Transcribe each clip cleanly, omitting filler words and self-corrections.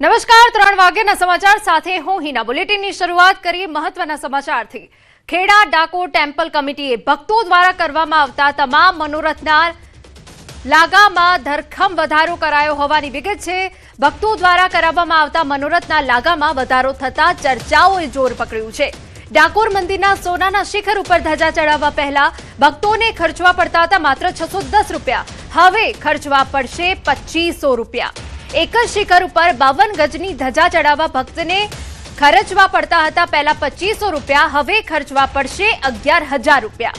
નમસ્કાર 3 વાગ્યાના સમાચાર સાથે હું હિના બુલેટિનની શરૂઆત કરીએ મહત્વના સમાચારથી। ખેડા ડાકોર ટેમ્પલ કમિટીએ ભક્તો દ્વારા કરવામાં આવતા તમામ મનોરથના લાગામાં ધરખમ વધારો કરાયો હોવાની વિગત છે। ભક્તો દ્વારા કરાવવામાં આવતા મનોરથના લાગામાં વધારો થતા ચર્ચાઓએ જોર પકડ્યું છે। ડાકોર મંદિરના સોનાના શિખર ઉપર ધજા ચડાવવા પહેલા ભક્તોને ખર્ચવા પડતા હતા માત્ર 610 રૂપિયા, હવે ખર્ચવા પડશે 2500 રૂપિયા। एक ज शिखर पर 52 गजनी धजा चढ़ावा भक्त ने खर्चवा पड़ता था पहला 2500 रूपिया, हवे खर्चवा पड़शे 11000 रूपिया।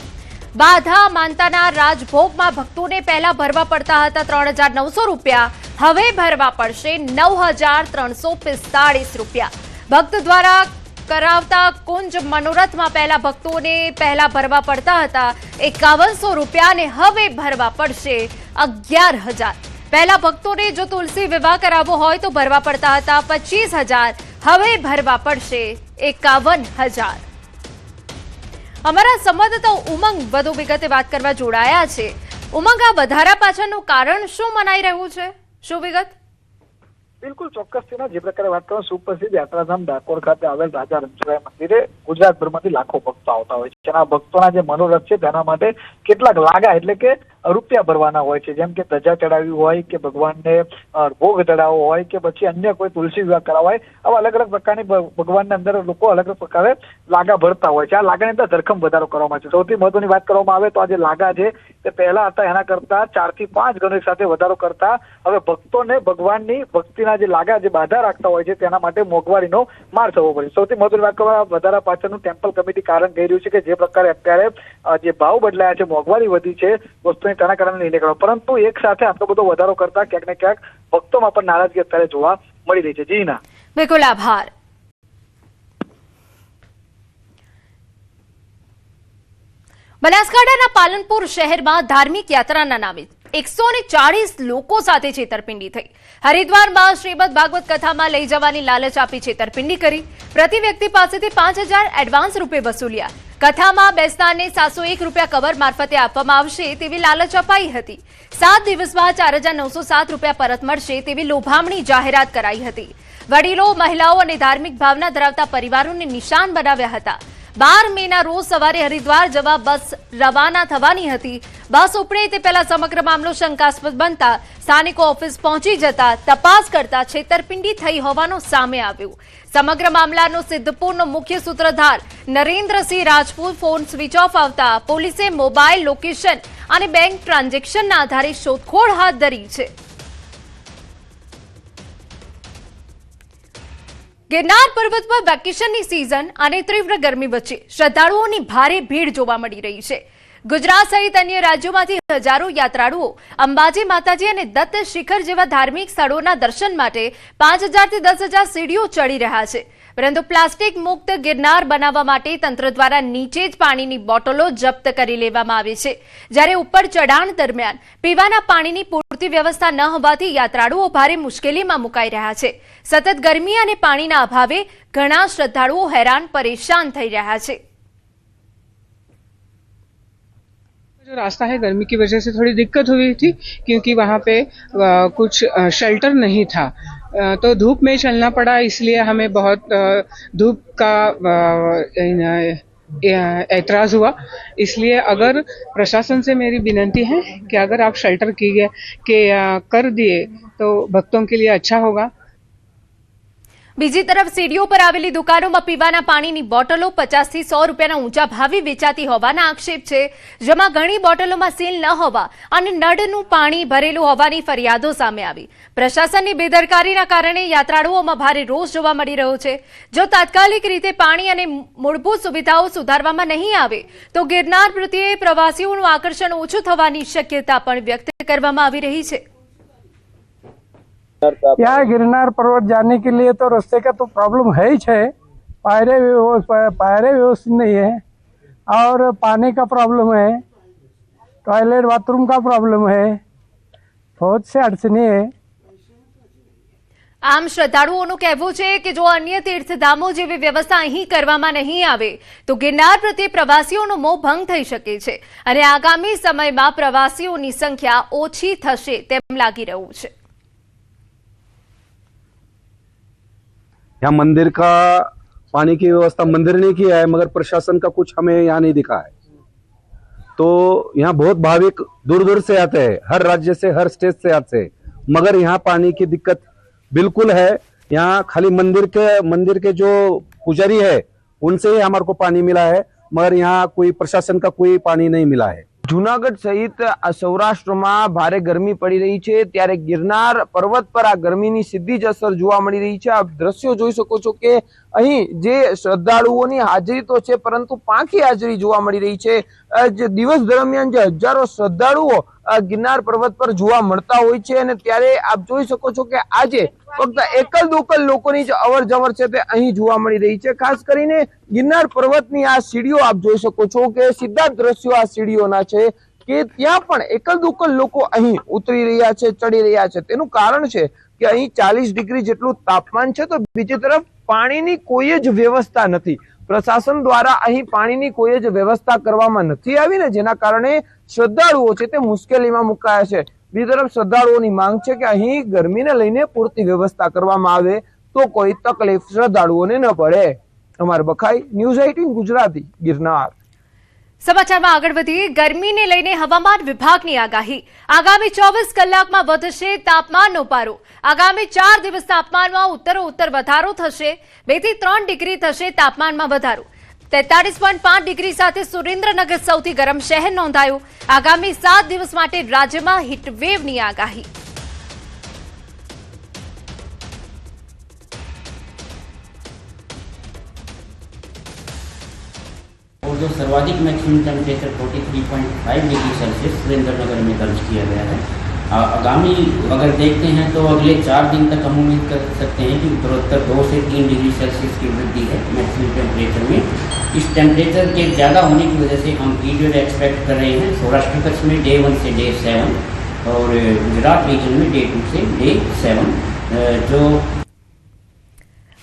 बाधा मानताना राजभोग में भक्तों ने पहला भरवा पड़ता था 3900 रूपिया, हवे भरवा पड़शे 9345 रूपिया। भक्त द्वारा करावता कुंज मनोरथ में पहला भक्तों ने पहला भरवा पड़ता था 5100 रूपिया ने हवे भरवा पड़शे 11000। पहला भक्तों ने जो तुलसी विवाह करावो होय तो भरवा पड़ता था 25000, हवे भरवा पड़शे 51000। अमरा संवाददाता उमंग વધુ વિગતે વાત કરવા જોડાયા છે। ઉમંગ, આ વધારા પાછળનું કારણ શું મનાઈ રહ્યું છે, શું વિગત? બિલકુલ ચોક્કસ છે। જે પ્રકારે વાત કરો, સુપ્રસિદ્ધ યાત્રાધામ ડાકોર ખાતે આવેલ રાજા રણછોડરાય મંદિરે ગુજરાતભરમાંથી લાખો ભક્તો આવતા હોય છે। આ ભક્તોના જે મનોરથ છે તેના માટે કેટલાક લાગા એટલે કે રૂપિયા ભરવાના હોય છે, જેમ કે ધજા ચડાવી હોય કે ભગવાનને ભોગ ચડાવવો હોય કે પછી અન્ય કોઈ તુલસી વિવાહ કરાવવા હોય, આવા અલગ અલગ પ્રકારની ભગવાનની અંદર લોકો અલગ અલગ પ્રકારે લાગા ભરતા હોય છે। આ લાગાની અંદર ધરખમ વધારો કરવામાં છે। સૌથી મહત્વની વાત કરવામાં આવે તો આ જે લાગા છે તે પહેલા હતા એના કરતા 4 થી 5 ગણો સાથે વધારો કરતા હવે ભક્તોને ભગવાનની ભક્તિના જે લાગા જે બાધા રાખતા હોય છે તેના માટે મોંઘવારીનો માર થવો પડે। સૌથી મહત્વની વાત કરવા વધારા પાછળનું ટેમ્પલ કમિટી કારણ કહી રહ્યું છે કે જે પ્રકારે અત્યારે જે ભાવ બદલાયા છે, મોંઘવારી વધી છે વસ્તુની, તેના કારણે નહીં નીકળ્યો, પરંતુ એક સાથે આટલો બધો વધારો કરતા ક્યાંક ને ક્યાંક ભક્તોમાં પણ નારાજગી અત્યારે જોવા મળી રહી છે। જી ના, બિલકુલ આભાર। બનાસકાંઠાના પાલનપુર શહેરમાં ધાર્મિક યાત્રાના નામે 140 લોકો સાથે છેતરપિંડી થઈ। હરિદ્વારમાં શ્રીમદ ભાગવત કથામાં લઈ જવાની લાલચ આપી છેતરપિંડી કરી। પ્રતિ વ્યક્તિ પાસેથી 5000 એડવાન્સ રૂપિયા વસૂલ્યા। કથામાં બેસનારને 701 રૂપિયા કવર મારફતે આપવામાં આવશે તેવી લાલચ અપાઈ હતી। 7 દિવસમાં 4907 રૂપિયા પરત મળશે તેવી લોભામણી જાહેરાત કરાઈ હતી। વડીલો, મહિલાઓ અને ધાર્મિક ભાવના ધરાવતા પરિવારોને નિશાન બનાવ્યા હતા। 12 મેના રોજ સવારે હરિદ્વાર જવા બસ રવાના થવાની હતી। બસ ઉપડે તે પહેલા સમગ્ર મામલો શંકાસ્પદ બનતા સ્થાનિકો ઓફિસ પહોંચી જતા તપાસ કરતા છેતરપિંડી થઈ હોવાનું સામે આવ્યું। સમગ્ર મામલાનો સિદ્ધપુરનો મુખ્ય સૂત્રધાર Narendrasinh Rajput phone switch off આવતા પોલીસે મોબાઈલ લોકેશન અને બેંક ટ્રાન્ઝેક્શનના આધારે શોધખોળ હાથ ધરી છે। गिरनार पर्वत पर वेकेशनની सीजन અને तीव्र गर्मी वच्चे श्रद्धालुओની ભારે ભીડ જોવા મળી રહી છે। ગુજરાત સહિત અન્ય રાજ્યોમાંથી હજારો યાત્રાળુઓ અંબાજી માતાજી અને દત્ત શિખર જેવા ધાર્મિક સ્થળોના દર્શન માટે 5000 થી 10000 સીડીઓ ચડી રહ્યા છે, પરંતુ પ્લાસ્ટિક મુક્ત ગિરનાર બનાવવા માટે તંત્ર દ્વારા નીચે જ પાણીની બોટલો જપ્ત કરી લેવામાં આવી છે, જ્યારે ઉપર ચઢાણ દરમિયાન પીવાના પાણીની પૂરતી વ્યવસ્થા ન હોવાથી યાત્રાળુઓ ભારે મુશ્કેલીમાં મુકાઈ રહ્યા છે। સતત ગરમી અને પાણીના અભાવે ઘણા શ્રદ્ધાળુઓ હેરાન પરેશાન થઈ રહ્યા છે। जो रास्ता है गर्मी की वजह से थोड़ी दिक्कत हुई थी, क्योंकि वहाँ पे कुछ शेल्टर नहीं था, तो धूप में चलना पड़ा। इसलिए हमें बहुत धूप का एतराज हुआ। इसलिए अगर प्रशासन से मेरी विनती है कि अगर आप शेल्टर कर दिए तो भक्तों के लिए अच्छा होगा। બીજી તરફ સીડીઓ પર આવેલી દુકાનોમાં પીવાના પાણીની બોટલો 50 થી 100 રૂપિયાના ઊંચા ભાવે વેચાતી હોવાના આક્ષેપ છે, જેમાં ઘણી બોટલોમાં સીલ ન હોવા અને નળનું પાણી ભરેલું હોવાની ફરિયાદો સામે આવી। પ્રશાસનની બેદરકારીના કારણે યાત્રાળુઓમાં ભારે રોષ જોવા મળી રહ્યો છે। જો તાત્કાલિક રીતે પાણી અને મૂળભૂત સુવિધાઓ સુધારવામાં નહીં આવે તો ગિરનાર પ્રત્યે પ્રવાસીઓનું આકર્ષણ ઓછું થવાની શક્યતા પણ વ્યક્ત કરવામાં આવી રહી છે। यहाँ गिरनार पर्वत जाने के लिए तो रास्ते का तो प्रॉब्लम है ही है, पायरे व्यवस्थित नहीं है और पानी का प्रॉब्लम है, टॉयलेट बाथरूम का प्रॉब्लम है, बहुत से अड़चने है। આમ શ્રદ્ધાળુઓનું કહેવું છે કે જો અન્ય તીર્થધામો જેવી વ્યવસ્થા અહીં કરવામાં નહીં આવે તો ગિરનાર પ્રત્યે પ્રવાસીઓનો મોહ ભંગ થઈ શકે છે અને આગામી સમયમાં પ્રવાસીઓની સંખ્યા ઓછી થશે તેમ લાગી રહ્યું છે। यहाँ मंदिर का पानी की व्यवस्था मंदिर ने किया है, मगर प्रशासन का कुछ हमें यहाँ नहीं दिखा है। तो यहाँ बहुत भाविक दूर दूर से आते हैं, हर राज्य से, हर स्टेट से आते हैं, मगर यहाँ पानी की दिक्कत बिल्कुल है। यहाँ खाली मंदिर के जो पुजारी है उनसे ही हमारे को पानी मिला है, मगर यहाँ कोई प्रशासन का कोई पानी नहीं मिला है। जूनागढ़ सहित सौराष्ट्र में भारे गर्मी पड़ी रही है, त्यारे गिरनार पर्वत पर आ गर्मी सीधी ज असर जोवा मळी रही है। आप दृश्यों जोई शको छो के अहीं जे श्रद्धालुओनी हाजरी तो छे, परंतु पांखी हाजरी जोवा मळी रही है। जे दिवस दरमियान जे हजारों श्रद्धालुओ गिरनार पर्वत पर जोवा मळता होय छे अने त्यारे आप जोई शको छो के आजे फक्त एकल दोकल लोकोनी जे अवर जवर छे ते अहीं जोवा मळी रही है। खास करीने गिरनार पर्वतनी आ सीढ़ीओ आप जोई शको छो के सीधा दृश्यो आ सीढ़ीओना छे के त्यां पण एकल दोकल लोको अहीं उतरी रह्या छे, चढ़ी रह्या छे। तेनुं कारण छे के अहीं 40 डिग्री जेटલું तापमान छे, तो बीजी तरफ पाणीनी कोई ज व्यवस्था नथी। प्रशासन द्वारा अहीं पाणीनी कोई ज व्यवस्था करवामां नथी आवी ने, जेना कारणे श्रद्धाळुओ छे ते मुश्केलीमां मुकाया छे। बीजी तरफ श्रद्धाळुओनी मांग छे के अहीं गरमीने लईने पूरती व्यवस्था करवामां आवे तो कोई तकलीफ श्रद्धाळुओने न पड़े। अमर बखाई, न्यूज़ 18 गुजराती, गिरनार। સમાચારમાં આગળ વધીએ। ગરમીને લઈને હવામાન વિભાગની આગાહી। આગામી 24 કલાકમાં વધશે તાપમાનનો પારો। આગામી 4 દિવસ તાપમાનમાં ઉત્તરોત્તર વધારો થશે। 2 થી 3 ડિગ્રી થશે તાપમાનમાં વધારો। 43.5 ડિગ્રી સાથે સુરેન્દ્રનગર સૌથી ગરમ શહેર નોંધાયું। આગામી 7 દિવસ માટે રાજ્યમાં હીટવેવની આગાહી। और जो सर्वाधिक maximum temperature 43.5 degree Celsius Surendranagar में दर्ज किया गया है। आगामी अगर देखते हैं तो अगले 4 दिन तक हम उम्मीद कर सकते हैं कि उत्तरोत्तर 2 से 3 डिग्री सेल्सियस की वृद्धि है मैक्सिमम टेम्परेचर में। इस टेम्परेचर के ज़्यादा होने की वजह से हम हीट वेव एक्सपेक्ट कर रहे हैं सौराष्ट्र कच्छ में डे 1 से डे 7 और गुजरात रीजन में डे 2 से डे 7। जो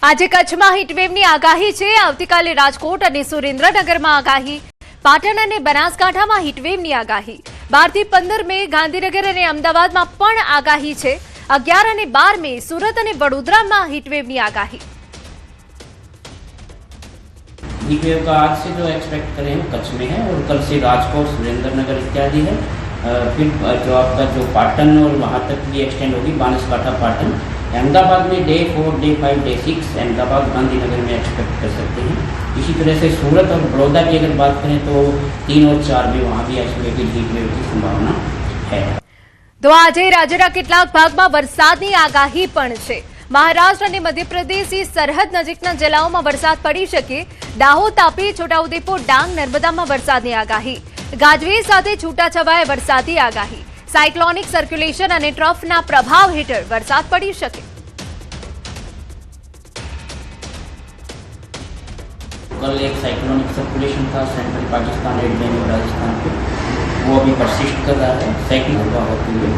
આજે કચ્છમાં હીટવેવની આગાહી છે। આવતીકાલે રાજકોટ અને સુરેન્દ્રનગરમાં આગાહી। પાટણ અને બનાસકાંઠામાં હીટવેવની આગાહી। 12 થી 15 મે ગાંધીનગર અને અમદાવાદમાં પણ આગાહી છે। 11 અને 12 મે સુરત અને વડોદરામાં हीटवेवની आगाही। हीट वेव का आज से जो एक्सपेक्ट करें हम कच्छ में है और कल से राजकोट सुरेंद्रनगर इत्यादि है। फिर जो आपका जो पाटन और वहाँ तक भी एक्सटेंड होगी बनासकांठा पाटन। अहमदाबाद में day 4 day 5 day 6 Ahmedabad Gandhinagar में एक्सपेक्ट कर सकते हैं। इसी तरह से सूरत और बड़ौदा की अगर बात करें तो 3 और 4 में वहाँ भी आइसोलेटेड हीट वेव की संभावना है। तो आज राज्यના કેટલાક ભાગમાં વરસાદની આગાહી પણ છે। મહારાષ્ટ્ર અને મધ્યપ્રદેશની સરહદ નજીકના જિલ્લાઓમાં વરસાદ પડી શકે। દાહોદ, તાપી, છોટાઉદેપુર, ડાંગ, નર્મદામાં વરસાદની આગાહી। ગાજવીજ સાથે છૂટાછવાયા વરસાદની આગાહી। સાયક્લોનિક સર્ક્યુલેશન અને ટ્રફના પ્રભાવ હેઠળ વરસાદ પડી શકે। कल एक साइक्लोनिक सर्कुलेशन था सेंट्रल पाकिस्तान रेलवे में राजस्थान पे, वो अभी परसिस्ट कर रहा है साइक्लिक प्रभाव होते हुए।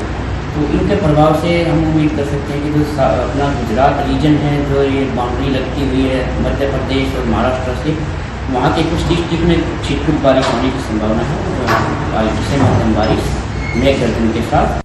तो इनके प्रभाव से हम उम्मीद कर सकते हैं कि जो अपना गुजरात रीजन है, जो ये बाउंड्री लगती हुई है मध्य प्रदेश और महाराष्ट्र से, वहाँ के कुछ डिस्ट्रिक्ट में छिटपुट बारिश होने की संभावना है। हल्की से मध्यम बारिश मेघ गर्जन के साथ।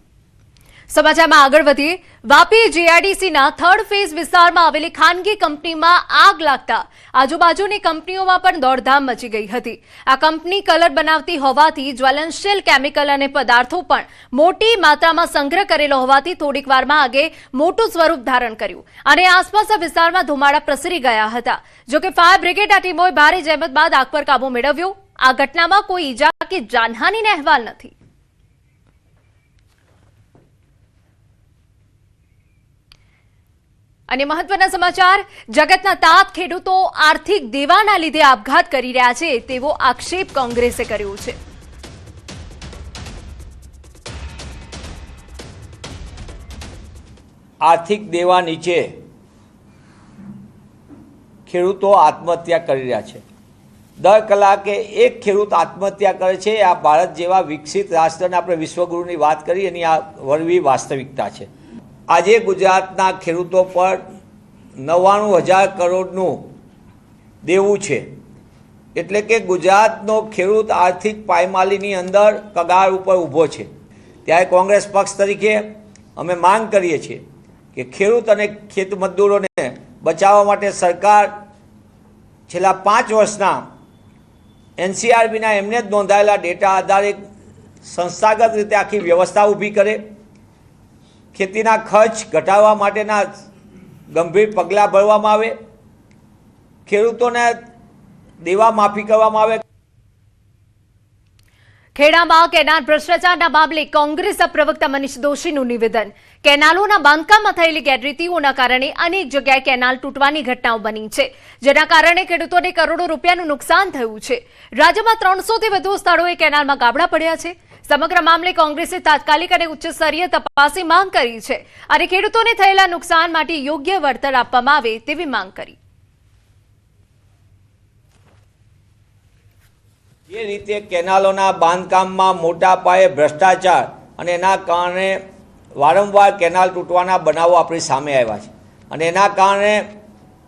સમાચારમાં આગળ વધીએ। વાપી જીઆઈડીસીના 3rd ફેઝ વિસ્તારમાં આવેલી ખાનગી કંપનીમાં આગ લાગતા આજુબાજુની કંપનીઓમાં પણ દોડધામ મચી ગઈ હતી। આ કંપની કલર બનાવતી હોવાથી જ્વલનશીલ કેમિકલ અને પદાર્થો પણ મોટી માત્રામાં સંગ્રહ કરેલો હોવાથી થોડીક વારમાં આગે મોટું સ્વરૂપ ધારણ કર્યું અને આસપાસના વિસ્તારમાં ધુમાડા પ્રસરી ગયા હતા। જો કે ફાયર બ્રિગેડના ટીમોએ ભારે જહેમત બાદ આગ પર કાબુ મેળવ્યો। આ ઘટનામાં કોઈ ઈજા કે જાનહાનિના અહેવાલ નથી। અને મહત્વના સમાચાર। જગતના તાત ખેડૂતો આર્થિક દેવાના લીધે આપઘાત કરી રહ્યા છે તેવો આક્ષેપ કોંગ્રેસે કર્યો છે। આર્થિક દેવા નીચે ખેડૂતો આત્મહત્યા કરી રહ્યા છે। દર કલાકે એક ખેડૂત આત્મહત્યા કરે છે। આ ભારત જેવા વિકસિત રાષ્ટ્રને આપણે વિશ્વગુરુની વાત કરી એની આ વળવી વાસ્તવિકતા છે। આજે ગુજરાતના ખેડૂતો પર 99,000 કરોડનું દેવું છે। એટલે કે ગુજરાતનો ખેડૂત આર્થિક પાયમાલીની અંદર કગાર ઉપર ઊભો છે। ત્યારે કોંગ્રેસ પક્ષ તરીકે અમે માંગ કરીએ છીએ કે ખેડૂત અને ખેત મજદૂરોને બચાવવા માટે સરકાર છેલ્લા 5 વર્ષના એનસીઆરબીના એમને જ નોંધાયેલા ડેટા આધારે સંસ્થાગત રીતે આખી વ્યવસ્થા ઊભી કરે, ખેતીના ખર્ચ ઘટાડવા માટેના ગંભીર પગલાં ભરવામાં આવે, ખેડૂતોને દેવા માફી કરવામાં આવે. ખેડામાં કેનાલ ભ્રષ્ટાચારના મામલે કોંગ્રેસ પ્રવક્તા મનીષ દોશીનું નિવેદન. કેનાલોના બાંધકામમાં થયેલી ગેરરીતિઓના કારણે અનેક જગ્યાએ કેનાલ તૂટવાની ઘટનાઓ બની છે, જેના કારણે ખેડૂતોને કરોડો રૂપિયાનું નુકસાન થયું છે. રાજ્યમાં 300થી વધુ સ્થળોએ કેનાલમાં ગાબડા પડ્યા છે. સમગ્ર મામલે કોંગ્રેસે તાત્કાલિક અને ઉચ્ચ સ્તરીય તપાસની માંગ કરી છે અને ખેડૂતોને થયેલા નુકસાન માટે યોગ્ય વળતર આપવામાં આવે તેવી માંગ કરી. જે રીતે કેનાલોના બાંધકામમાં મોટા પાયે ભ્રષ્ટાચાર અને એના કારણે વારંવાર કેનાલ તૂટવાના બનાવો આપણી સામે આવ્યા છે અને એના કારણે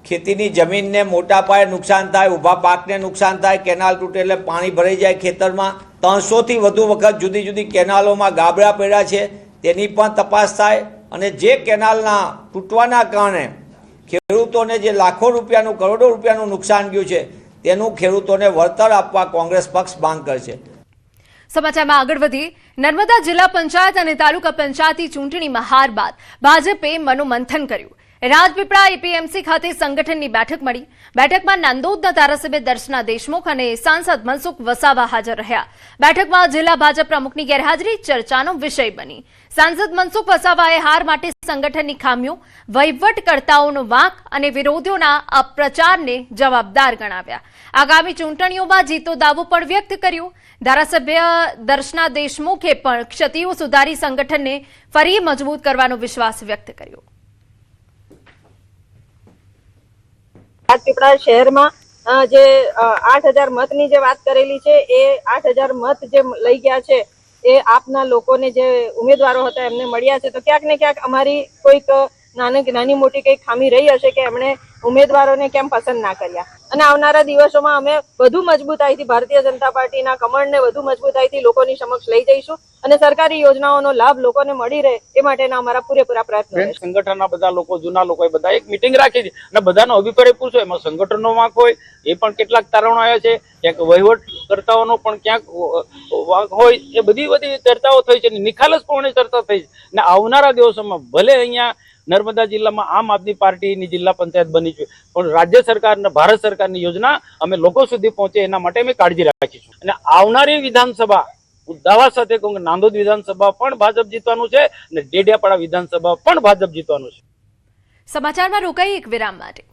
ખેતીની જમીનને મોટા પાયે નુકસાન થાય, ઊભા પાકને નુકસાન થાય. કેનાલ તૂટે એટલે પાણી ભરાઈ જાય ખેતરમાં. 300થી વધુ વખત જુદી જુદી કેનાલોમાં ગાબડા પડ્યા છે, તેની પણ તપાસ થાય અને જે કેનાલના તૂટવાના કારણે ખેડૂતોને જે લાખો રૂપિયાનું, કરોડો રૂપિયાનું નુકસાન ગયું છે તેનું ખેડૂતોને વળતર આપવા કોંગ્રેસ પક્ષ માંગ કરશે. સમાચારમાં આગળ વધી. નર્મદા જિલ્લા પંચાયત અને તાલુકા પંચાયતી ચૂંટણીમાં હાર બાદ ભાજપે મનોમંથન કર્યું. રાજપીપળા એપીએમસી ખાતે સંગઠનની બેઠક મળી. બેઠકમાં નાંદોદના ધારાસભ્ય દર્શના દેશમુખ અને સાંસદ મનસુખ વસાવા હાજર રહ્યા. બેઠકમાં જિલ્લા ભાજપ પ્રમુખની ગેરહાજરી ચર્ચાનો વિષય બની. સાંસદ મનસુખ વસાવાએ હાર માટે સંગઠનની ખામીઓ, વહીવટકર્તાઓનો વાંક અને વિરોધીઓના અપપ્રચારને જવાબદાર ગણાવ્યા. આગામી ચૂંટણીઓમાં જીતો દાવો પણ વ્યક્ત કર્યો. ધારાસભ્ય દર્શના દેશમુખે પણ ક્ષતિઓ સુધારી સંગઠનને ફરી મજબૂત કરવાનો વિશ્વાસ વ્યક્ત કર્યો. રાજપીપળા શહેરમાં જે 8,000 મતની જે વાત કરેલી છે, એ 8,000 મત જે લઈ ગયા છે એ આપના લોકોને જે ઉમેદવારો હતા એમને મળ્યા છે. તો ક્યાંક ને ક્યાંક અમારી કોઈક નાની મોટી કઈ ખામી રહી હશે કે એમણે ઉમેદવારોને કેમ પસંદ ના કર્યા. અને આવનારા દિવસોમાં અમે વધુ મજબૂતાઈથી ભારતીય જનતા પાર્ટીના કમળને વધુ મજબૂતાઈથી લોકોની સમક્ષ લઈ જઈશું અને સરકારી યોજનાઓનો લાભ લોકોને મળી રહે એ માટેના અમારા પૂરેપૂરા પ્રયત્નો રહેશે. સંગઠનના બધા લોકો, જૂના લોકોએ બધા એક મિટિંગ રાખી છે અને બધાનો અભિપ્રાય પૂછો. એમાં સંગઠનનો વાંક હોય એ પણ કેટલાક તારણો આવ્યા છે, ક્યાંક વહીવટકર્તાઓનો પણ ક્યાંક વાંક હોય, એ બધી ચર્ચાઓ થઈ છે, નિખાલસપણે ચર્ચા થઈ છે. અને આવનારા દિવસોમાં ભલે અહીંયા નર્મદા જિલ્લામાં આમ આદમી પાર્ટીની જિલ્લા પંચાયત બની છે, પણ રાજ્ય સરકાર અને ભારત સરકારની યોજના અમે લોકો સુધી પહોંચે એના માટે અમે કાળજી રાખીશું. અને આવનારી વિધાનસભા દાવા સાથે કહું કે નાંદોદ વિધાનસભા પણ ભાજપ જીતવાનું છે અને ડેડિયાપાડા વિધાનસભા પણ ભાજપ જીતવાનું છે. સમાચારમાં રોકાઈ એક વિરામ માટે.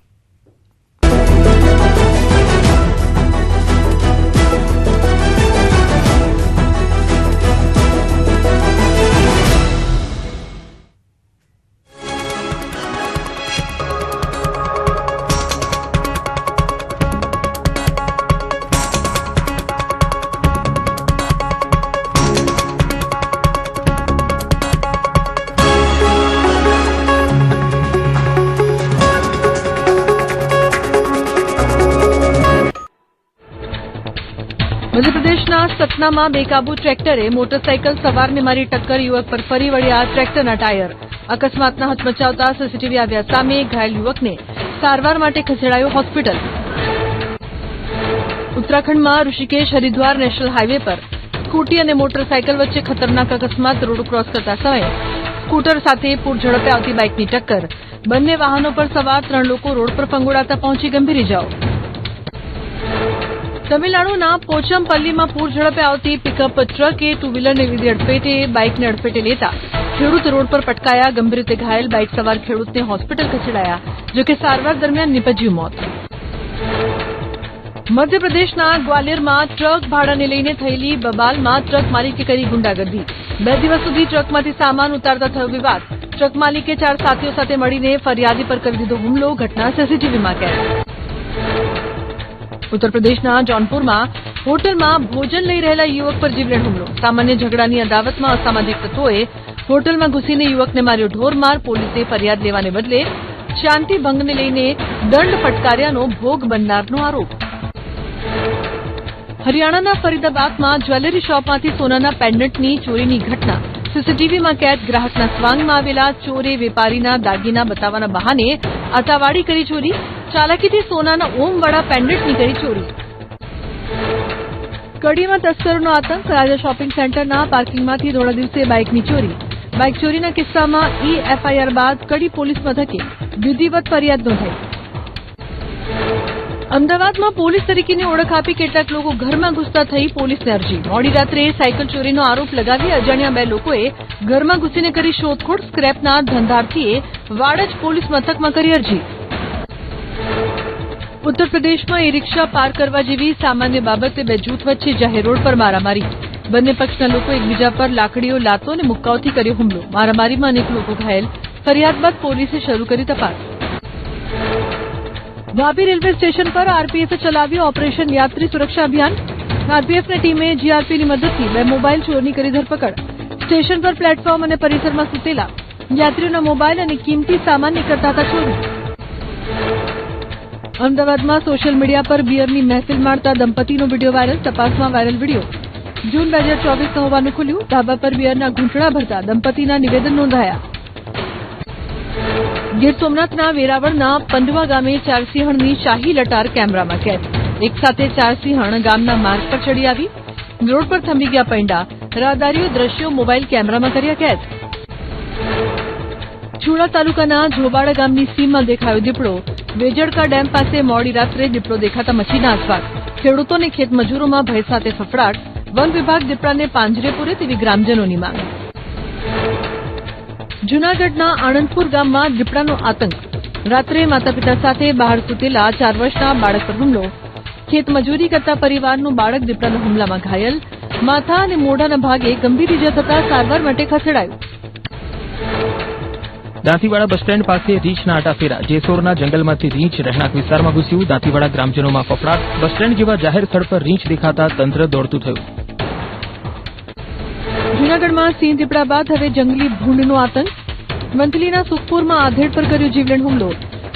મધ્યપ્રદેશના સતનામાં બેકાબુ ટ્રેક્ટરે મોટરસાઇકલ સવારને મારી ટક્કર, યુવક પર ફરી વળ્યા ટ્રેક્ટરના ટાયર. અકસ્માતના હચમચાવતા સીસીટીવી આવ્યા સામે. ઘાયલ યુવકને સારવાર માટે ખસેડાયો હોસ્પિટલ. ઉત્તરાખંડમાં ઋષિકેશ હરિદ્વાર નેશનલ હાઇવે પર સ્કૂટી અને મોટરસાઇકલ વચ્ચે ખતરનાક અકસ્માત. રોડ ક્રોસ કરતા સમયે સ્કૂટર સાથે પૂર ઝડપે આવતી બાઇકની ટક્કર. બંને વાહનો પર સવાર 3 લોકો રોડ પર ફંગોળાતા પહોંચી ગંભીર ઇજાઓ. તમિલનાડુના પોચમપલ્લીમાં પૂર ઝડપે આવતી પિકઅપ ટ્રકે 2 વ્હીલરને લીધી અડફેટે. બાઇકને અડફેટે લેતા ખેડૂત રોડ પર પટકાયા. ગંભીર રીતે ઘાયલ બાઇક સવાર ખેડૂતને હોસ્પિટલ ખસેડાયા, જોકે સારવાર દરમિયાન નીપજ્યું મોત. મધ્યપ્રદેશના ગ્વાલિયરમાં ટ્રક ભાડાને લઈને થયેલી બબાલમાં ટ્રક માલિકે કરી ગુંડાગર્દી. 2 દિવસ સુધી ટ્રકમાંથી સામાન ઉતારતા થયો વિવાદ. ટ્રક માલિકે 4 સાથીઓ સાથે મળીને ફરિયાદી પર કરી દીધો હુમલો. ઘટના સીસીટીવીમાં કેદ. ઉત્તર પ્રદેશના જૌનપુરમાં હોટલમાં ભોજન લઈ રહેલા યુવક પર જીવલેણ હુમલો. સામાન્ય ઝઘડાની અદાવતમાં અસામાજિક તત્વોએ હોટલમાં ઘૂસીને યુવકને માર્યો ઢોરમાર. પોલીસે ફરિયાદ લેવાને બદલે શાંતિ ભંગને લઈને દંડ ફટકાર્યાનો ભોગ બનનારનો આરોપ. હરિયાણાના ફરીદાબાદમાં જ્વેલરી શોપમાંથી સોનાના પેન્ડન્ટની ચોરીની ઘટના. સીસીટીવીમાં કેદ ગ્રાહકના સ્વાંગમાં આવેલા ચોરે વેપારીના દાગીના બતાવવાના બહાને આતાવાડી કરી ચોરી, ચાલાકીથી સોનાના ઓમવાળા પેન્ડન્ટની કરી ચોરી. કડીમાં તસ્કરોનો આતંક, રાજા શોપિંગ સેન્ટરના પાર્કિંગમાંથી ધોળા દિવસે બાઇકની ચોરી. બાઇક ચોરીના કિસ્સામાં એફઆઈઆર બાદ કડી પોલીસ મથકે વિધિવત ફરિયાદ નોંધાઈ. અમદાવાદમાં પોલીસ તરીકેની ઓળખ આપી કેટલાક લોકો ઘરમાં ઘૂસતા થઈ પોલીસને અરજી. મોડી રાત્રે સાયકલ ચોરીનો આરોપ લગાવી અજાણ્યા 2 લોકોએ ઘરમાં ઘૂસીને કરી શોધખોળ. સ્ક્રેપના ધંધાર્થીએ વાડજ પોલીસ મથકમાં કરી અરજી. ઉત્તર પ્રદેશમાં ઈ-રિક્ષા પાર કરવા જેવી સામાન્ય બાબતે 2 જૂથ વચ્ચે જાહેર રોડ પર મારામારી. બંને પક્ષના લોકો એકબીજા પર લાકડીઓ, લાતો અને મુક્કાઓથી કર્યો હુમલો. મારામારીમાં અનેક લોકો ઘાયલ. ફરિયાદ બાદ પોલીસે શરૂ કરી તપાસ. વાપી રેલવે સ્ટેશન પર આરપીએફે ચલાવ્યું ઓપરેશન યાત્રી સુરક્ષા અભિયાન. આરપીએફની ટીમે જીઆરપીની મદદથી 2 મોબાઈલ ચોરની કરી ધરપકડ. સ્ટેશન પર પ્લેટફોર્મ અને પરિસરમાં સૂતેલા યાત્રીઓના મોબાઈલ અને કિંમતી સામાન નીકળતા હતા ચોરી. અમદાવાદમાં સોશિયલ મીડિયા પર બિયરની મહેફિલ માણતા દંપતીનો વિડીયો વાયરલ. તપાસમાં વાયરલ વિડીયો જૂન 2024 હોવાનું ખુલ્યું. ધાબા પર બિયરના ઘૂંટણા ભરતા દંપતીના નિવેદન નોંધાયા. ગીર સોમનાથના વેરાવળના પંડવા ગામે 4 સિંહણની શાહી લટાર કેમેરામાં કેદ. એક સાથે 4 સિંહણ ગામના માર્ગ પર ચડી આવી. રોડ પર થંભી ગયા પૈંડા. રાહદારીઓ દ્રશ્યો મોબાઈલ કેમેરામાં કર્યા કેદ. છુડા તાલુકાના ઝોબાડા ગામની સીમમાં દેખાયો દીપડો. વેજળકા ડેમ પાસે મોડી રાત્રે દીપડો દેખાતા મચી નાસભાગ. ખેડૂતોને ખેત મજૂરોમાં ભય સાથે ફફડાટ. વન વિભાગ દીપડાને પાંજરે પૂરે તેવી ગ્રામજનોની માંગ. જૂનાગઢના આણંદપુર ગામમાં દીપડાનો આતંક. રાત્રે માતા પિતા સાથે બહાર સૂતેલા 4 વર્ષના બાળક પર હુમલો. ખેત મજૂરી કરતા પરિવારનું બાળક દીપડાના હુમલામાં ઘાયલ. માથા અને મોઢાના ભાગે ગંભીર ઇજા થતા સારવાર માટે ખસેડાયું. દાંતીવાડા બસ સ્ટેન્ડ પાસે રીંછના આટાફેરા. જેસોરના જંગલમાંથી રીંછ રહેણાંક વિસ્તારમાં ઘૂસ્યું. દાંતીવાડા ગ્રામજનોમાં ફફડાટ. બસ સ્ટેન્ડ જેવા જાહેર સ્થળ પર રીંછ દેખાતા તંત્ર દોડતું થયું. જૂનાગઢમાં સિંહ દીપડા બાદ હવે જંગલી ભૂંડનો આતંક. વંથલીના સુખપુરમાં આધેડ પર કર્યો જીવલેણ હુમલો.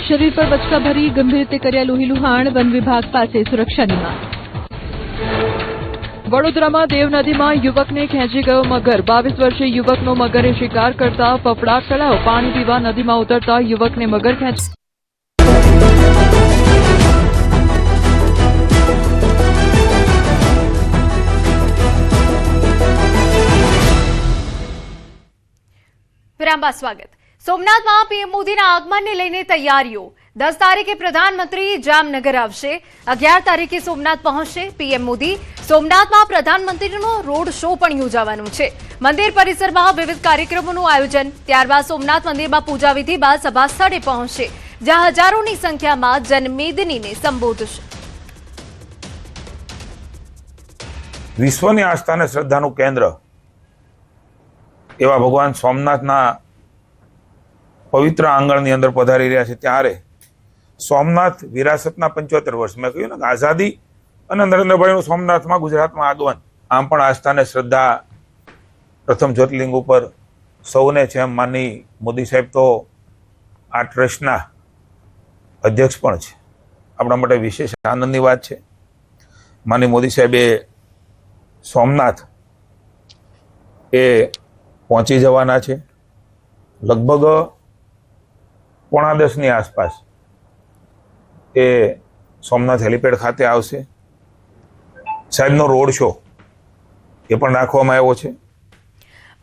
શરીર પર બચકા ભરી ગંભીર રીતે કર્યા લોહીલુહાણ. વન વિભાગ પાસે સુરક્ષાની માંગ. વડોદરામાં દેવ નદીમાં યુવકને ખેંચી ગયો મગર. 22 વર્ષીય યુવકનો મગરે શિકાર કરતા ફફડાટ ફેલાયો. પાણી પીવા નદીમાં ઉતરતા યુવકને મગર ખેંચી. વિરામ બાદ સ્વાગત. સોમનાથમાં પીએમ મોદીના આગમનને લઈને તૈયારીઓ. 10 તારીખે પ્રધાનમંત્રી જામનગર આવશે. 11 તારીખે સોમનાથ પહોંચશે પીએમ મોદી. સોમનાથમાં પ્રધાનમંત્રીનો રોડ શો પણ યોજાવાનો છે. મંદિર પરિસરમાં વિવિધ કાર્યક્રમોનું આયોજન. ત્યારબાદ સોમનાથ મંદિરમાં પૂજા વિધિ બાદ સભા સ્થળે પહોંચશે, જ્યાં હજારોની સંખ્યામાં જનમેદનીને સંબોધશે. વિશ્વની આસ્થા અને શ્રદ્ધાનું કેન્દ્ર એવા ભગવાન સોમનાથના પવિત્ર આંગણની અંદર પધારી રહ્યા છે. ત્યારે સોમનાથ વિરાસતના 75 વર્ષ, મેં કહ્યું ને કે આઝાદી અને નરેન્દ્રભાઈનું સોમનાથમાં ગુજરાતમાં આગમન, આમ પણ આસ્થા અને શ્રદ્ધા પ્રથમ જ્યોતિર્લિંગ ઉપર સૌને છે. એમ માનની મોદી સાહેબ તો આ ટ્રસ્ટના અધ્યક્ષ પણ છે. આપણા માટે વિશેષ આનંદની વાત છે. માનની મોદી સાહેબે સોમનાથ એ પહોંચી જવાના છે. લગભગ 9:45 આસપાસ એ સોમનાથ હેલિપેડ ખાતે આવશે. સાહેબનો રોડ શો એ પણ રાખવામાં આવ્યો છે.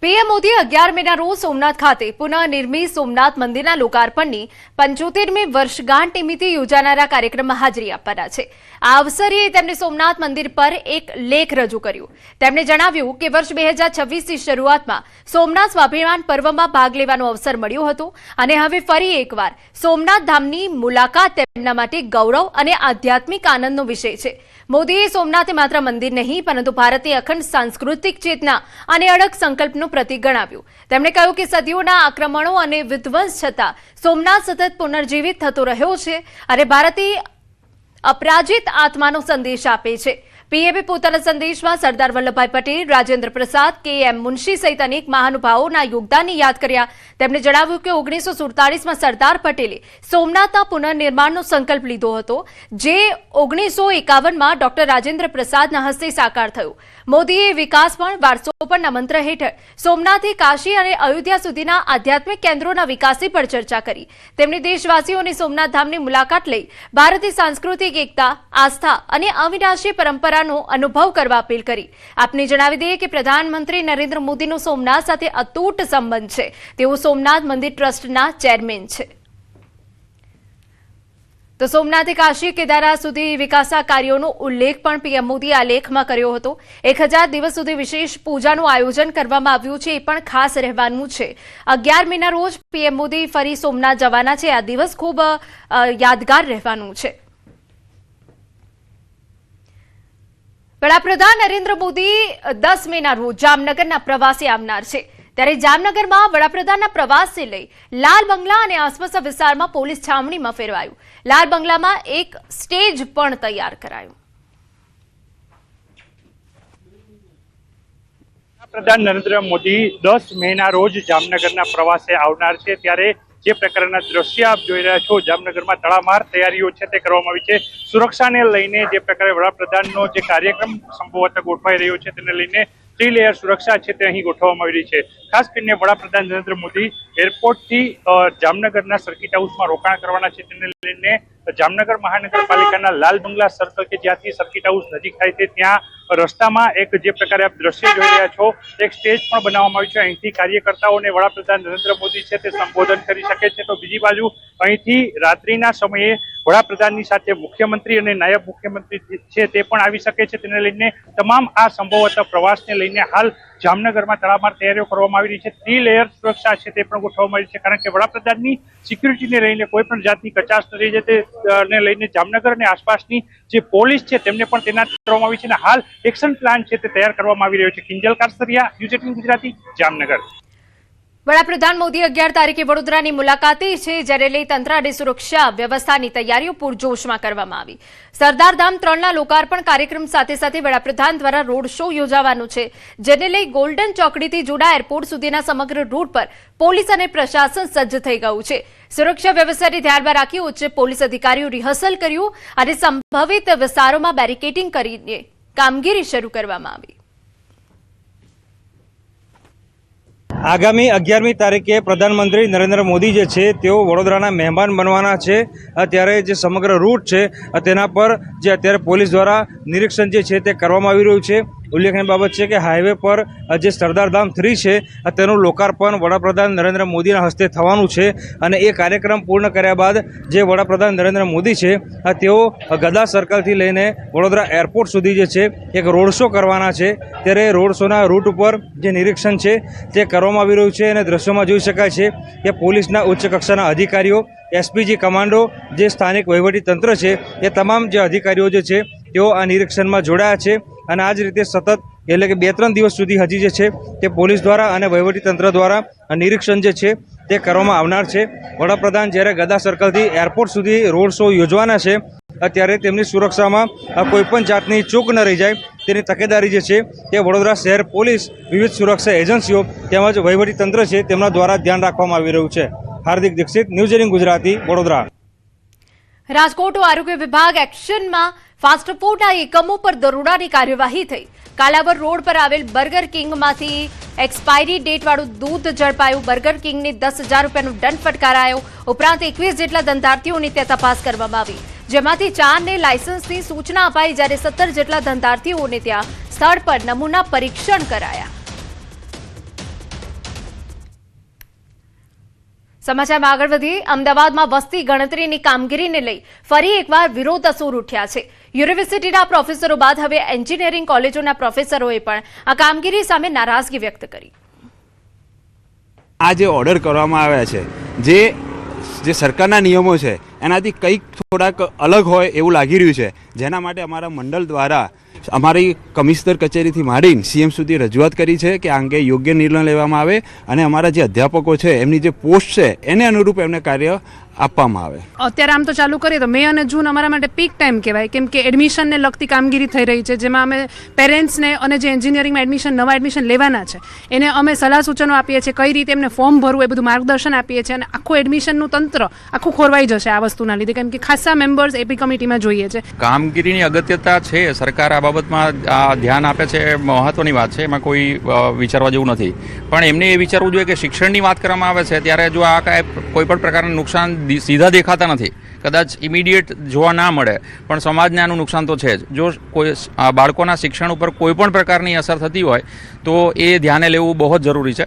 પીએમ મોદી 11 મેના રોજ સોમનાથ ખાતે પુનઃનિર્મિત સોમનાથ મંદિરના લોકાર્પણની 75મી વર્ષગાંઠ નિમિત્તે યોજાનારા કાર્યક્રમમાં હાજરી આપવાના છે. આ અવસરે તેમણે સોમનાથ મંદિર પર એક લેખ રજૂ કર્યો. તેમણે જણાવ્યું કે વર્ષ 2026ની શરૂઆતમાં સોમનાથ સ્વાભિમાન પર્વમાં ભાગ લેવાનો અવસર મળ્યો હતો અને હવે ફરી એકવાર સોમનાથ ધામની મુલાકાત તેમના માટે ગૌરવ અને આધ્યાત્મિક આનંદનો વિષય છે. મોદીએ સોમનાથે માત્ર મંદિર નહીં પરંતુ ભારતની અખંડ સાંસ્કૃતિક ચેતના અને અડગ સંકલ્પનું પ્રતીક ગણાવ્યું. તેમણે કહ્યું કે સદીઓના આક્રમણો અને વિધ્વંસ છતાં સોમનાથ સતત પુનર્જીવિત થતો રહ્યો છે અને ભારતીય અપરાજિત આત્માનો સંદેશ આપે છે. પીએમએ પોતાના સંદેશમાં સરદાર વલ્લભભાઈ પટેલ, રાજેન્દ્ર પ્રસાદ, કે.એમ. મુનશી સહિત અનેક મહાનુભાવોના યોગદાનને યાદ કર્યા. તેમણે જણાવ્યું કે 1947માં સરદાર પટેલે સોમનાથના પુનર્નિર્માણનો સંકલ્પ લીધો હતો, જે 1951માં ડોક્ટર રાજેન્દ્ર પ્રસાદના હસ્તે સાકાર થયો. મોદીએ વિકાસ પણ વારસો પણના મંત્ર હેઠળ સોમનાથથી કાશી અને અયોધ્યા સુધીના આધ્યાત્મિક કેન્દ્રોના વિકાસની પર ચર્ચા કરી. તેમણે દેશવાસીઓને સોમનાથ ધામની મુલાકાત લઈ ભારતીય સાંસ્કૃતિક એકતા, આસ્થા અને અવિનાશી પરંપરાનો અનુભવ કરવા અપીલ કરી. આપને જણાવી દઈએ કે પ્રધાનમંત્રી નરેન્દ્ર મોદીનો સોમનાથ સાથે અતૂટ સંબંધ છે. તેઓ સોમનાથ મંદિર ટ્રસ્ટના ચેરમેન છે. તો સોમનાથથી કાશી કેદારનાથ સુધી વિકાસના કાર્યોનો ઉલ્લેખ પણ પીએમ મોદીએ આ લેખમાં કર્યો હતો. 1000 દિવસ સુધી વિશેષ પૂજાનું આયોજન કરવામાં આવ્યું છે, એ પણ ખાસ રહેવાનું છે. 11 મેના રોજ પીએમ મોદી ફરી સોમનાથ જવાના છે. આ દિવસ ખૂબ યાદગાર રહેવાનું છે. વડાપ્રધાન નરેન્દ્ર મોદી 10 મેના રોજ જામનગરના પ્રવાસે આવનાર છે. ત્યારે જામનગરમાં વડાપ્રધાનના પ્રવાસને લઈ લાલ બંગલા અને આસપાસના વિસ્તારમાં પોલીસ છાવણીમાં ફેરવાયું. લાલ બંગલામાં એક સ્ટેજ પણ તૈયાર કરાયું. વડાપ્રધાન નરેન્દ્ર મોદી 10 મેના રોજ જામનગરના પ્રવાસે આવનાર છે. ત્યારે જે પ્રકારના દ્રશ્ય આપ જોઈ રહ્યા છો, જામનગરમાં તડામાર તૈયારીઓ છે તે કરવામાં આવી છે. સુરક્ષાને લઈને જે પ્રકારે વડાપ્રધાનનો જે કાર્યક્રમ સંભવતઃ ગોઠવાઈ રહ્યો છે તેને લઈને 3 લેયર સુરક્ષા છે તે અહીં ગોઠવવામાં આવી રહી છે. ખાસ કરીને વડાપ્રધાન નરેન્દ્ર મોદી એરપોર્ટથી જામનગરના સર્કિટ હાઉસમાં રોકાણ કરવાના છે. તેને લઈને જામનગર મહાનગરપાલિકાના લાલ બંગલા સર્કલ કે જ્યાંથી સર્કિટ હાઉસ નજીક થાય છે ત્યાં રસ્તામાં એક જે પ્રકારે આપ દ્રશ્ય જોઈ રહ્યા છો, એક સ્ટેજ પણ બનાવવામાં આવ્યું છે. અહીંથી કાર્યકર્તાઓને વડાપ્રધાન નરેન્દ્ર મોદી છે તે સંબોધન કરી શકે છે. તો બીજી બાજુ અહીંથી રાત્રિના સમયે વડાપ્રધાનની સાથે મુખ્યમંત્રી અને નાયબ મુખ્યમંત્રી છે તે પણ આવી શકે છે. તેને લઈને તમામ આ સંભવતઃ પ્રવાસને લઈને હાલ જામનગરમાં તડામાર તૈયારીઓ કરવામાં આવી રહી છે. 3 લેયર સુરક્ષા છે તે પણ ગોઠવવામાં આવી છે, કારણ કે વડાપ્રધાનની સિક્યુરિટીને લઈને કોઈ પણ જાતની કચાશ ન રહી જાય તેને લઈને જામનગર અને આસપાસની જે પોલીસ છે તેમને પણ તૈનાત કરવામાં આવી છે અને હાલ એક્શન પ્લાન છે તે તૈયાર કરવામાં આવી રહ્યો છે. કિંજલ કારસરિયા, ન્યૂઝ 18 ગુજરાતી, જામનગર. વડાપ્રધાન મોદી 11 તારીખે વડોદરાની મુલાકાતે છે, જેને લઈ તંત્ર અને સુરક્ષા વ્યવસ્થાની તૈયારીઓ પૂરજોશમાં કરવામાં આવી. સરદાર ધામ 3ના લોકાર્પણ કાર્યક્રમ સાથે સાથે વડાપ્રધાન દ્વારા રોડ શો યોજાવાનો છે, જેને લઈ ગોલ્ડન ચોકડીથી જોડા એરપોર્ટ સુધીના સમગ્ર રૂટ પર પોલીસ અને પ્રશાસન સજ્જ થઈ ગયું છે. સુરક્ષા વ્યવસ્થાને ધ્યાનમાં રાખી ઉચ્ચ પોલીસ અધિકારીઓ રિહર્સલ કર્યું અને સંભવિત વિસ્તારોમાં બેરિકેડિંગ કરીને કામગીરી શરૂ કરવામાં આવી. આગામી 11મી તારીખે પ્રધાનમંત્રી નરેન્દ્ર મોદી જે છે તેઓ વડોદરાના મહેમાન બનવાના છે. અત્યારે જે સમગ્ર રૂટ છે તેના પર જે અત્યારે પોલીસ દ્વારા નિરીક્ષણ જે છે તે કરવામાં આવી રહ્યું છે. ઉલ્લેખનીય બાબત છે કે હાઈવે પર જે સરદાર ધામ 3 છે તેનું લોકાર્પણ વડાપ્રધાન નરેન્દ્ર મોદીના હસ્તે થવાનું છે અને એ કાર્યક્રમ પૂર્ણ કર્યા બાદ જે વડાપ્રધાન નરેન્દ્ર મોદી છે તેઓ ગદા સર્કલથી લઈને વડોદરા એરપોર્ટ સુધી જે છે એક રોડ શો કરવાના છે. ત્યારે રોડ શોના રૂટ ઉપર જે નિરીક્ષણ છે તે કરવામાં આવી રહ્યું છે અને દ્રશ્યોમાં જોઈ શકાય છે કે પોલીસના ઉચ્ચ કક્ષાના અધિકારીઓ, એસપીજી કમાન્ડો, જે સ્થાનિક વહીવટીતંત્ર છે એ તમામ જે અધિકારીઓ જે છે તેઓ આ નિરીક્ષણમાં જોડાયા છે અને આ જ રીતે સતત એટલે કે 2-3 દિવસ સુધી હજી જે છે તે પોલીસ દ્વારા અને વહીવટીતંત્ર દ્વારા નિરીક્ષણ જે છે તે કરવામાં આવનાર છે. વડાપ્રધાન જ્યારે ગદા સર્કલથી એરપોર્ટ સુધી રોડ શો યોજવાના છે ત્યારે તેમની સુરક્ષામાં કોઈપણ જાતની ચૂક ન રહી જાય તેની તકેદારી જે છે તે વડોદરા શહેર પોલીસ, વિવિધ સુરક્ષા એજન્સીઓ તેમજ વહીવટીતંત્ર છે તેમના દ્વારા ધ્યાન રાખવામાં આવી રહ્યું છે. હાર્દિક દીક્ષિત, ન્યૂઝ 18 ગુજરાતી, વડોદરા. રાજકોટ આરોગ્ય વિભાગ એક્શનમાં. ફાસ્ટ ફૂડના એકમો પર દરોડાની કાર્યવાહી થઈ. કાલાવડ રોડ પર આવેલ બર્ગર કિંગમાંથી એક્સપાયરી ડેટવાળું દૂધ ઝડપાયું. બર્ગર કિંગને 10,000 રૂપિયાનો દંડ ફટકારાયો. ઉપરાંત 21 જેટલા ધંધાર્થીઓની ત્યાં તપાસ કરવામાં આવી, જેમાંથી 4ને લાયસન્સની સૂચના અપાઈ, જ્યારે 17 જેટલા ધંધાર્થીઓને ત્યાં સ્થળ પર નમૂના પરીક્ષણ કરાયા. સમાચારમાં આગળ વધીએ. અમદાવાદમાં વસ્તી ગણતરીની કામગીરીને લઈ ફરી એકવાર વિરોધ અસૂર ઉઠ્યા છે. યુનિવર્સિટીના પ્રોફેસરો બાદ હવે એન્જિનિયરિંગ કોલેજોના પ્રોફેસરોએ પણ આ કામગીરી સામે નારાજગી વ્યક્ત કરી. આ જે ઓર્ડર કરવામાં આવ્યા છે, જે સરકારના નિયમો છે એનાથી કંઈક થોડાક અલગ હોય એવું લાગી રહ્યું છે, જેના માટે અમારા મંડળ દ્વારા અમારી કમિશનર કચેરીથી માંડીને સીએમ સુધી રજૂઆત કરી છે કે આ અંગે યોગ્ય નિર્ણય લેવામાં આવે અને અમારા જે અધ્યાપકો છે એમની જે પોસ્ટ છે એને અનુરૂપ એમને કાર્ય આપવામાં આવે. અત્યારે આમ તો ચાલુ કરીએ તો મે અને જૂન અમારા માટે પીક ટાઈમ કહેવાય, કેમ કે એડમિશનને લગતી કામગીરી થઈ રહી છે, જેમાં અમે પેરેન્ટ્સને અને જે એન્જિનિયરિંગમાં નવા એડમિશન લેવાના છે એને અમે સલાહ સૂચનો આપીએ છીએ, કઈ રીતે એમને ફોર્મ ભરવું એ બધું માર્ગદર્શન આપીએ છીએ, અને આખું એડમિશનનું તંત્ર આખું ખોરવાઈ જશે આ વસ્તુના લીધે, કેમ કે ખાસા મેમ્બર્સ એપી કમિટીમાં જોઈએ છે. કામગીરીની અગત્યતા છે, સરકાર આ બાબતમાં ધ્યાન આપે છે, મહત્વની વાત છે, એમાં કોઈ વિચારવા જેવું નથી. પણ એમને એ વિચારવું જોઈએ કે શિક્ષણની વાત કરવામાં આવે છે ત્યારે જો આ કોઈ પણ પ્રકારનું નુકસાન સીધા દેખાતા નથી, કદાચ ઇમિડિયેટ જોવા ના મળે, પણ સમાજને આનું નુકસાન તો છે જ. જો કોઈ બાળકોના શિક્ષણ ઉપર કોઈ પણ પ્રકારની અસર થતી હોય તો એ ધ્યાને લેવું બહુ જ જરૂરી છે.